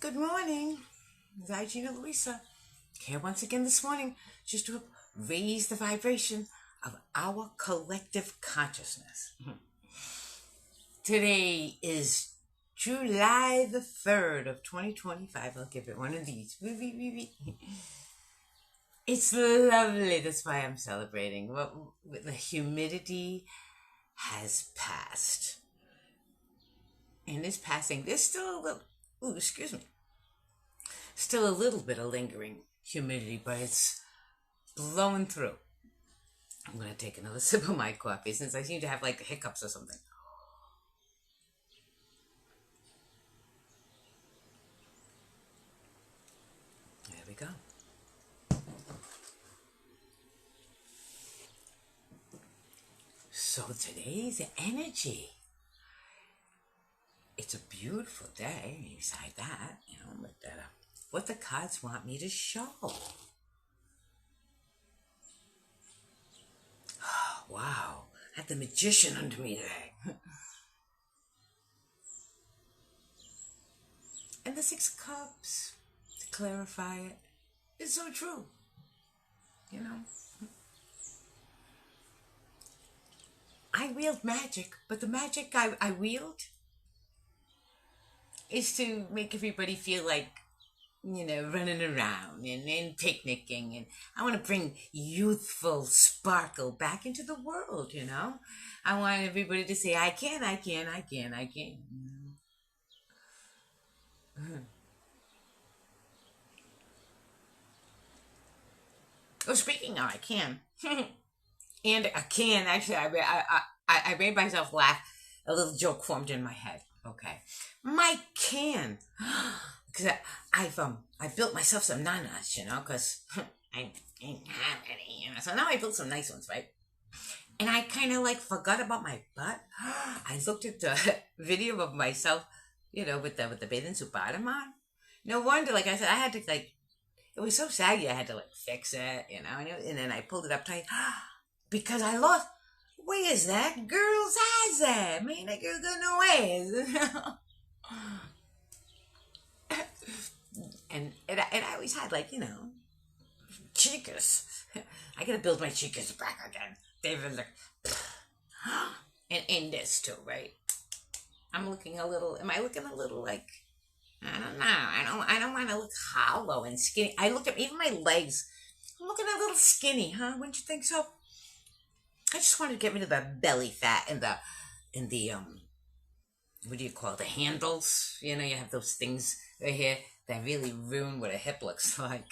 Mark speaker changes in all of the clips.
Speaker 1: Good morning. It's I, Gina Louisa, here once again this morning just to raise the vibration of our collective consciousness. Today is July the 3rd of 2025. I'll give it one of these. It's lovely. That's why I'm celebrating. The humidity has passed. And is passing. There's still a little, still a little bit of lingering humidity, but it's blowing through. I'm going to take another sip of my coffee since I seem to have like hiccups or something. There we go. So today's energy. It's a beautiful day. Beside that, but what the cards want me to show. Wow, I had the magician under me today. And the 6 cups, to clarify it, is so true. I wield magic, but the magic I wield is to make everybody feel like, running around and picnicking. And I want to bring youthful sparkle back into the world, I want everybody to say, I can. Oh, speaking of, I can. And I can, actually, I made myself laugh. A little joke formed in my head. Okay. My can. Because I built myself some nanas, because I didn't have any, So now I built some nice ones, right? And I kind of forgot about my butt. I looked at the video of myself, with the bathing suit bottom on. No wonder, like I said, I had to it was so saggy. I had to fix it, and then I pulled it up tight because I lost. Where is that girl's eyes at? Man, that girl got no ass. and I always had chicas. I gotta build my chicas back again. They've been and this too, right? Am I looking a little I don't know. I don't want to look hollow and skinny. I looked at even my legs. I'm looking a little skinny, huh? Wouldn't you think so? I just wanted to get rid of the belly fat and the what do you call it? The handles. You have those things right here that really ruin what a hip looks like.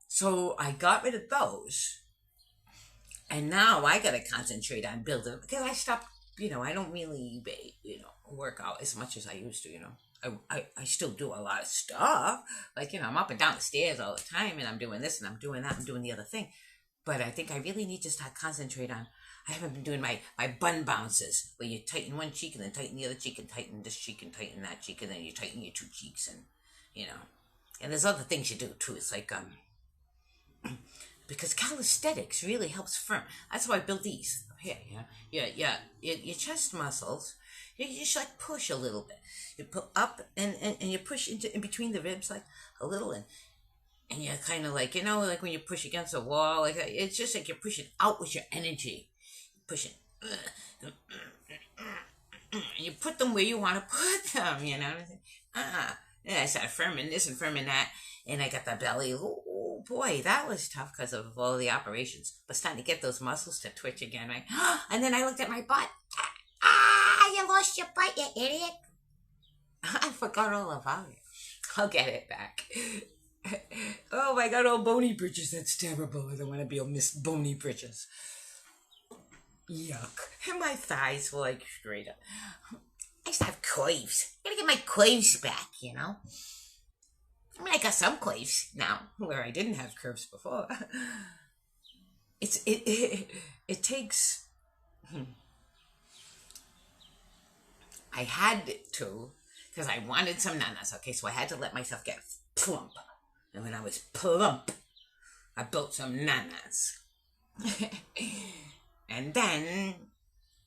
Speaker 1: So I got rid of those. And now I got to concentrate on building because I stopped, I don't really, work out as much as I used to, I still do a lot of stuff. I'm up and down the stairs all the time and I'm doing this and I'm doing that, I'm doing the other thing. But I think I really need to start concentrate on, I haven't been doing my bun bounces where you tighten one cheek and then tighten the other cheek and tighten this cheek and tighten that cheek and then you tighten your 2 cheeks and, and there's other things you do too. It's because calisthenics really helps firm. That's why I built these here, your chest muscles. You just push a little bit. You pull up and you push in between the ribs a little and you're kind of when you push against a wall, it's just you're pushing out with your energy. Pushing. And you put them where you want to put them, And I started firming this and firming that. And I got the belly. Oh, boy, that was tough because of all the operations. But starting to get those muscles to twitch again, right? And then I looked at my butt. You lost your butt, you idiot. I forgot all about it. I'll get it back. Oh, I got all bony britches. That's terrible. I don't want to be all Miss Bony Britches. Yuck. And my thighs were straight up. I used to have curves. I gotta get my curves back, I got some curves now where I didn't have curves before. It takes. I had to because I wanted some nanas. Okay, so I had to let myself get plump. And when I was plump, I built some nanas. And then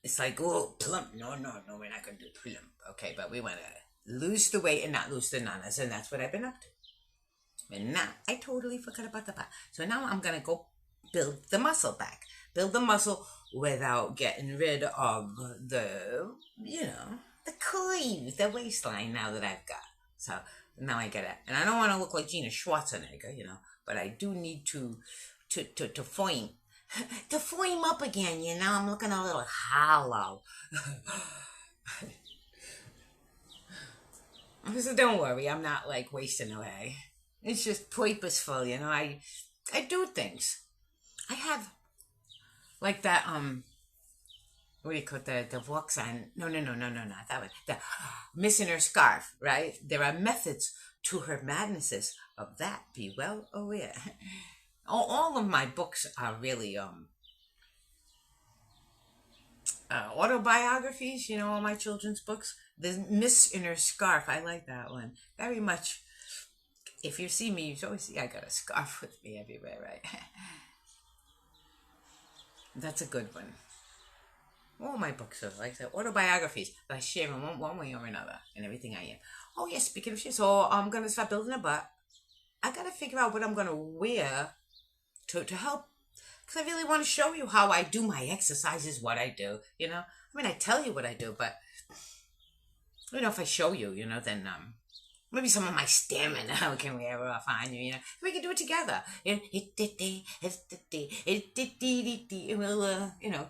Speaker 1: it's oh, plump. No, we're not going to do plump. Okay, but we want to lose the weight and not lose the nanas, and that's what I've been up to. And now I totally forgot about the pot. So now I'm gonna go build the muscle back. Build the muscle without getting rid of the, the cleave, the waistline now that I've got. So now I get it. And I don't want to look like Gina Schwarzenegger, but I do need to foam. To foam up again, I'm looking a little hollow. So don't worry, I'm not like wasting away. It's just purposeful, I do things. I have like that, what do you call it? The Voxan? No, that one. The missing her scarf, right? There are methods to her madnesses. Of that, be well aware. All of my books are really autobiographies, all my children's books. The Miss in Her Scarf, I like that one very much. If you see me, you always see I got a scarf with me everywhere, right? That's a good one. All my books are like that. Autobiographies. I share them one way or another and everything I am. Oh, yeah, speaking of shit, so I'm going to start building a butt. I got to figure out what I'm going to wear to help. Because I really want to show you how I do my exercises, what I do, I mean, I tell you what I do, but, if I show you, then maybe some of my stamina can wear off on you, We can do it together. We'll,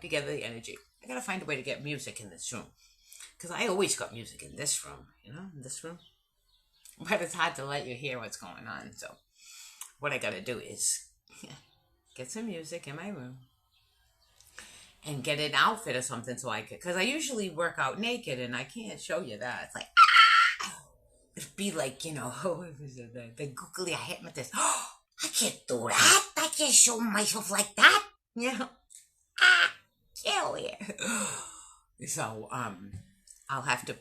Speaker 1: together the energy. I gotta find a way to get music in this room. Because I always got music in this room, in this room. But it's hard to let you hear what's going on. So what I gotta do is get some music in my room. And get an outfit or something so I could. Because I usually work out naked and I can't show you that. It's like, it'd be like, what was it, the googly hypnotist. Oh, I can't do that. I can't show myself like that. Kill it. So, I'll have to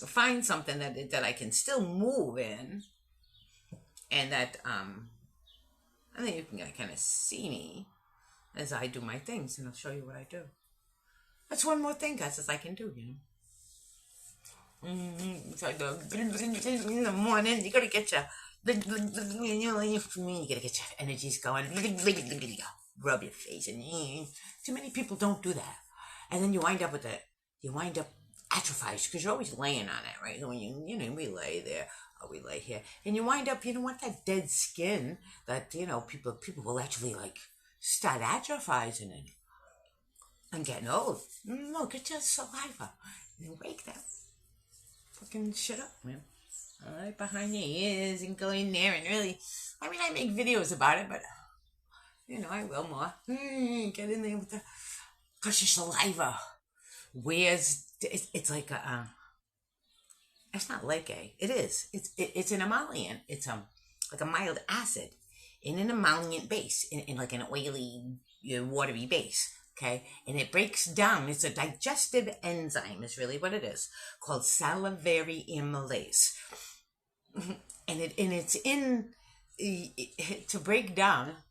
Speaker 1: find something that I can still move in, and that I think you can kind of see me as I do my things, and I'll show you what I do. That's one more thing, guys, as I can do, So in the morning, you gotta get your, you gotta get your energies going. Rub your face, and too many people don't do that, and then you wind up atrophied because you're always laying on it, right? When we lay there, or we lay here, and you wind up, that dead skin that people will actually like start atrophying it and getting old. No, get your saliva and wake that fucking shit up, man. All right, behind your ears and go in there and really, I make videos about it, but I will more. Get in there with the, cause your saliva it's like a, it's not like it is. It's an emollient. It's like a mild acid in an emollient base, in like an oily, watery base. Okay, and it breaks down. It's a digestive enzyme, is really what it is, called salivary amylase, and it's in to break down.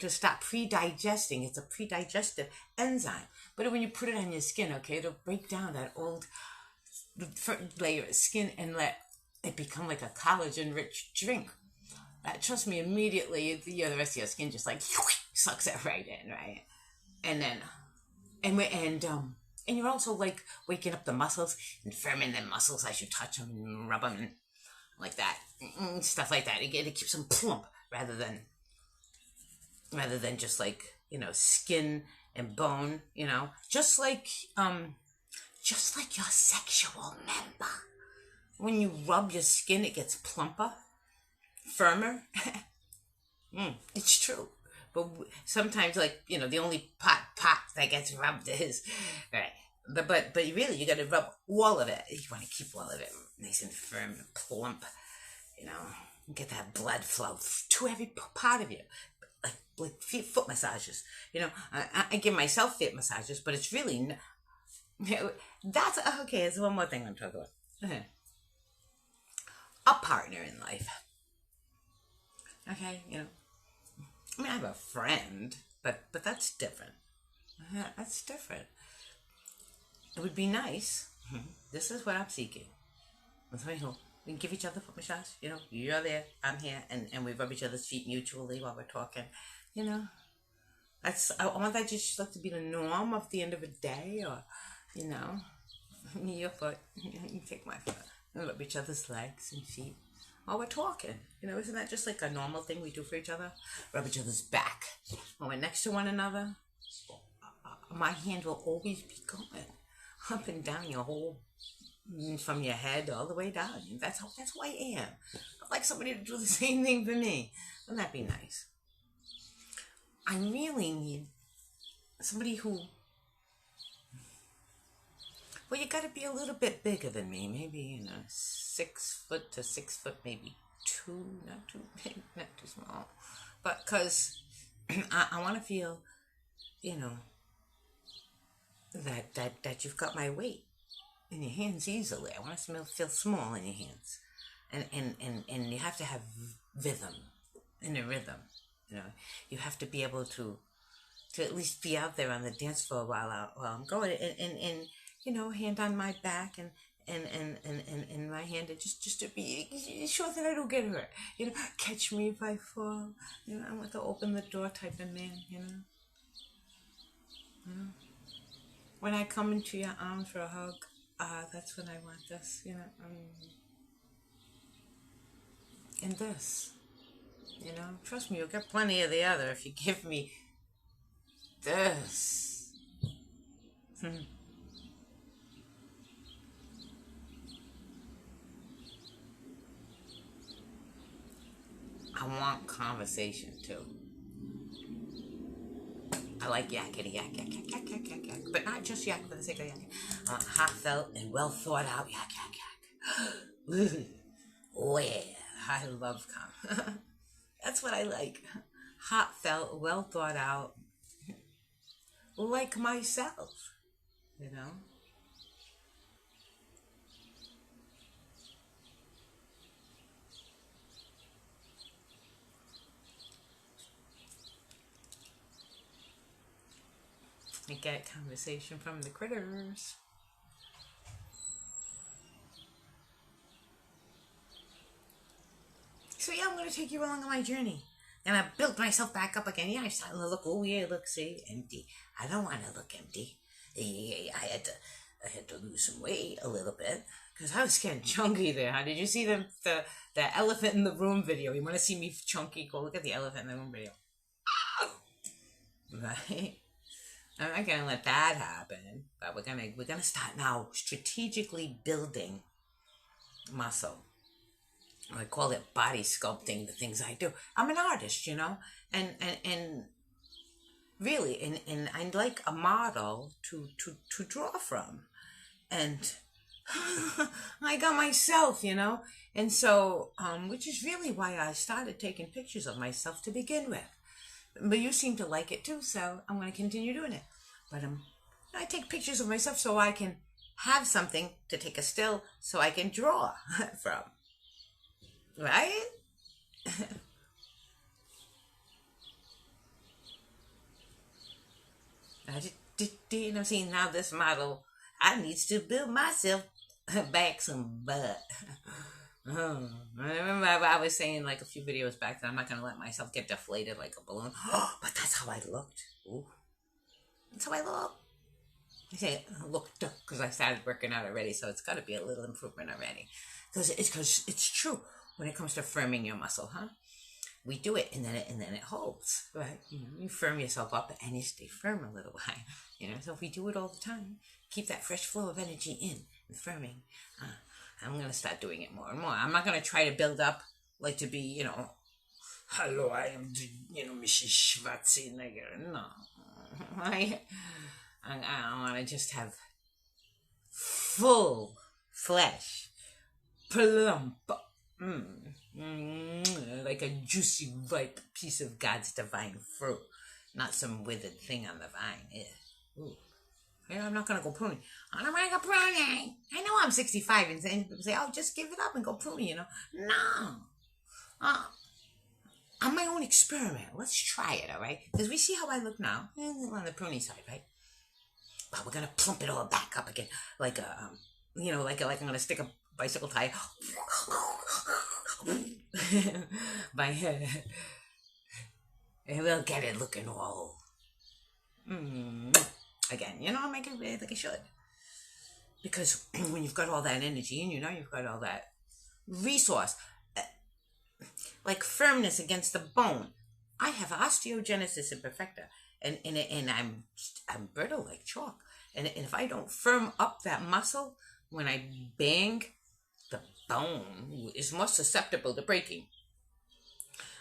Speaker 1: To stop pre-digesting. It's a pre-digestive enzyme. But when you put it on your skin, okay, it'll break down that old layer of skin and let it become like a collagen-rich drink. Trust me, immediately the rest of your skin just like sucks it right in, right? And then, and you're also like waking up the muscles and firming the muscles as you touch them and rub them and like that, stuff like that. It keeps them plump rather than just like, skin and bone, just like your sexual member. When you rub your skin, it gets plumper, firmer. It's true. But sometimes, like, the only part that gets rubbed is, right. But really, you got to rub all of it. You want to keep all of it nice and firm and plump, get that blood flow to every part of you. Like foot massages, I give myself foot massages, but it's really that's okay. There's one more thing I'm talking about. A partner in life. Okay, I have a friend, but that's different. That's different. It would be nice This is what I'm seeking. That's why we can give each other foot massage. You know, you're there, I'm here, and we rub each other's feet mutually while we're talking. You know, I want that just like to be the norm of the end of a day, or you know, your foot, you take my foot, and rub each other's legs and feet while we're talking. You know, isn't that just like a normal thing we do for each other? Rub each other's back when we're next to one another. My hand will always be going up and down your whole, from your head all the way down. That's who I am. I'd like somebody to do the same thing for me. Wouldn't that be nice? I really need somebody who, well, you gotta be a little bit bigger than me. Maybe, 6 foot to 6 foot, maybe 2, not too big, not too small. But because I want to feel, that you've got my weight in your hands easily. I want to feel small in your hands. And you have to have rhythm, in a rhythm. You have to be able to at least be out there on the dance floor while I'm going, and hand on my back and my hand, and just to be sure that I don't get hurt. Catch me if I fall. I want to open the door type of man. When I come into your arms for a hug, that's when I want this. And this. Trust me, you'll get plenty of the other if you give me this. I want conversation too. I like yakety yak, yak, yak, yak, yak, yak, yak. But not just yak for the sake of yakking. Heartfelt and well thought out yak, yak, yak. Oh yeah, I love That's what I like. Heartfelt, well thought out, like myself, I get conversation from the critters. So yeah, I'm going to take you along on my journey. And I built myself back up again. Yeah, I'm starting to look, oh yeah, look, see, empty. I don't want to look empty. I had to lose some weight a little bit. Because I was getting chunky there, huh? Did you see the elephant in the room video? You want to see me chunky? Go look at the elephant in the room video. Right? I'm not gonna let that happen, but we're gonna start now strategically building muscle. I call it body sculpting, the things I do. I'm an artist, and really, and I'd like a model to draw from, and I got myself, and so which is really why I started taking pictures of myself to begin with. But you seem to like it too, so I'm going to continue doing it. But I take pictures of myself so I can have something to take a still so I can draw from. Right? See, now this model, I needs to build myself back some butt. I remember I was saying like a few videos back that I'm not going to let myself get deflated like a balloon. But that's how I looked. Ooh. That's how I look. I say I looked because I started working out already, so it's got to be a little improvement already. Because it's true when it comes to firming your muscle, huh? We do it and then it holds, right? You firm yourself up and you stay firm a little while. So if we do it all the time, keep that fresh flow of energy in and firming. I'm going to start doing it more and more. I'm not going to try to build up like to be, hello, I am, Mrs. Schwarzenegger. No. I want to just have full flesh, plump, like a juicy, ripe piece of God's divine fruit, not some withered thing on the vine. Yeah. Ooh. I'm not going to go pruning. I'm not going to go pruning. I know I'm 65 and people say, oh, just give it up and go pruning, No. On my own experiment. Let's try it, all right? Because we see how I look now. On the pruning side, right? But we're going to plump it all back up again. Like like I'm gonna stick a bicycle tire. My head. And we'll get it looking all. Again, I'll make it like I should. Because when you've got all that energy and you've got all that resource, like firmness against the bone. I have osteogenesis imperfecta, and I'm brittle like chalk. And if I don't firm up that muscle when I bang, the bone is more susceptible to breaking.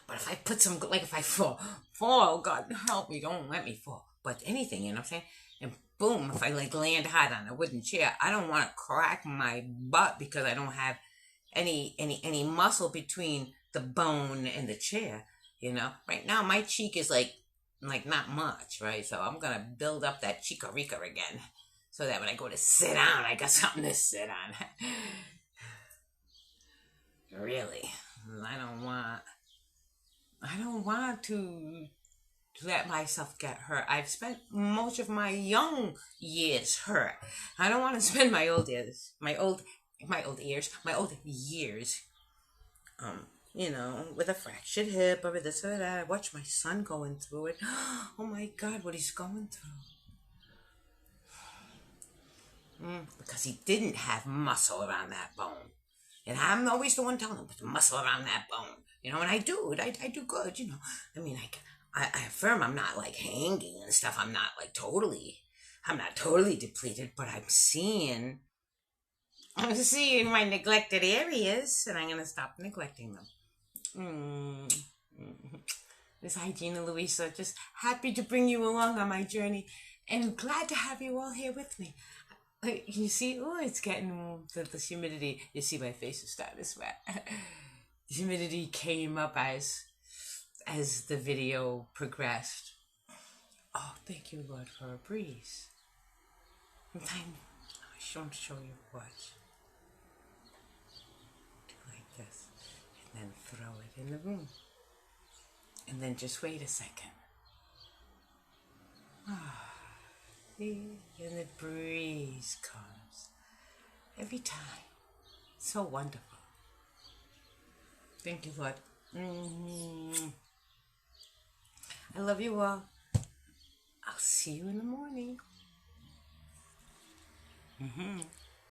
Speaker 1: But if I put some, like if I fall, God help me, don't let me fall. But anything, what I'm saying? And boom, if I like land hard on a wooden chair, I don't want to crack my butt because I don't have any muscle between the bone and the chair. Right now my cheek is like not much, right? So I'm gonna build up that chikorika again, so that when I go to sit down, I got something to sit on. Really, I don't want to let myself get hurt. I've spent most of my young years hurt. I don't want to spend my old years, with a fractured hip or this or that. I watch my son going through it. Oh my God, what he's going through. Because he didn't have muscle around that bone. And I'm always the one telling him, put the muscle around that bone. And I do it. I do good, I mean, I affirm I'm not like hanging and stuff. I'm not totally depleted, but I'm seeing my neglected areas, and I'm going to stop neglecting them. This is Hygiena Louisa, just happy to bring you along on my journey, and glad to have you all here with me. You see, it's getting the humidity. You see my face is starting to sweat. The humidity came up as the video progressed. Oh, thank you, Lord, for a breeze. Sometimes I want to show you what. Do like this, and then throw it in the room. And then just wait a second. And the breeze comes every time. So wonderful. Thank you, Lord. I love you all. I'll see you in the morning.